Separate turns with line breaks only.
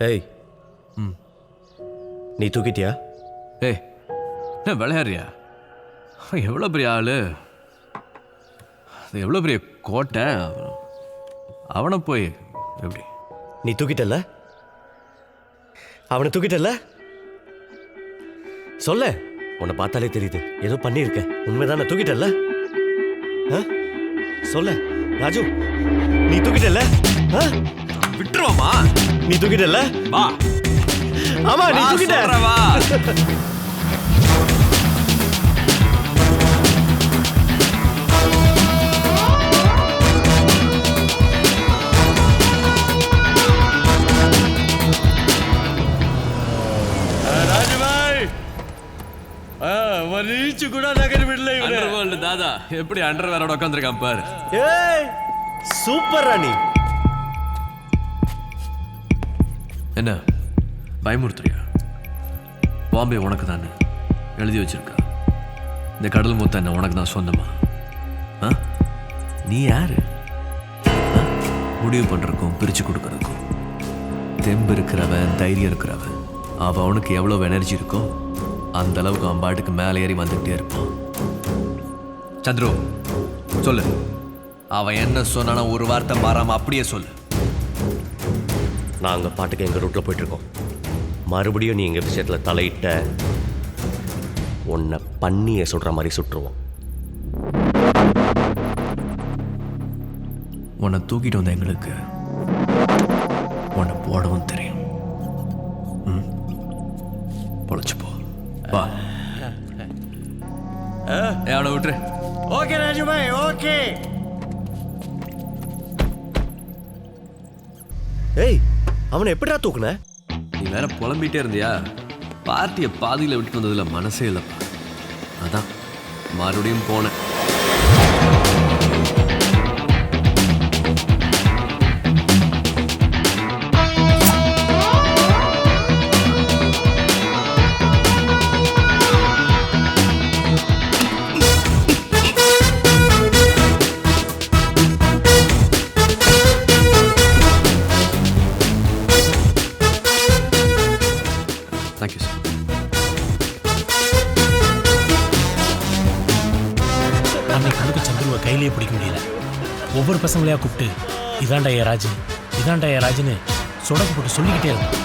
ஏய் நீ தூக்கிட்டியா?
ஏய் என்ன விளையாடுறியா? எவ்வளோ பெரிய ஆள், எவ்வளோ பெரிய கோட்டை, அவனை போய் எப்படி?
நீ தூக்கிட்டல்ல? அவனை தூக்கிட்டல்ல? சொல்ல, உன்னை பார்த்தாலே தெரியுது ஏதோ பண்ணியிருக்க. உண்மைதானே? தூக்கிட்டல்ல? சொல்ல ராஜு, நீ தூக்கிட்டல்ல?
விட்டுருவாமா?
நீ தூக்கிட்டல்ல?
வா.
ஆமா நீ தூக்கிட்ட.
வா. தாதா எப்படி அண்டர்வேரோட உட்காந்துருக்கான் பாரு.
ஏய் சூப்பர் ராணி.
என்ன பயமுறுத்துறியா? பாம்பே உனக்கு தானே எழுதி வச்சிருக்கா. இந்த கடல் மொத்தம் என்ன உனக்கு தான் சொந்தமா? நீ யாரு முடிவு பண்றதுக்கும் பிரிச்சு கொடுக்கறதுக்கும்? தெம்பு இருக்கிறவன், தைரியம் இருக்கிறவன், அவனுக்கு எவ்வளவு எனர்ஜி இருக்கோ அந்த அளவுக்கு அவன் பாட்டுக்கு மேலே ஏறி வந்துகிட்டே இருப்பான். சந்துரு சொல்லு, அவன் என்ன சொன்னானா ஒரு வார்த்தை மாறாம அப்படியே சொல்லு.
நாங்க பாட்டுக்கு எங்க ரூட்ல போயிட்டு இருக்கோம். மறுபடியும் நீ எங்க விஷயத்துல தலையிட்ட உன்னை பண்ணிய சுடுற மாதிரி சுட்டுருவோம்.
உன்னை தூக்கிட்டு வந்த எங்களுக்கு உன்னை போடவும் தெரியும். பொழைச்சு போ. வா. அவனை விட்டுரு.
ஓகே ராஜு பாய், ஓகே. ஏய் அவனை எப்படிடா தூக்குன?
நீ வேற புலம்பிட்டே இருந்தியா? பார்ட்டியை பாதியில் விட்டு வந்ததுல மனசே இல்லைப்பா. அதான் மறுபடியும் போனேன். Thank you sir.
அன்னைக்கு கணக்கு சந்துருவை கையிலேயே பிடிக்க முடியல. ஒவ்வொரு பசங்களையா கூப்பிட்டு இதாண்டா ஏ ராஜு, இதாண்டா ஏ ராஜுன்னு சொடக்கு போட்டு சொல்லிக்கிட்டே இருந்தான்.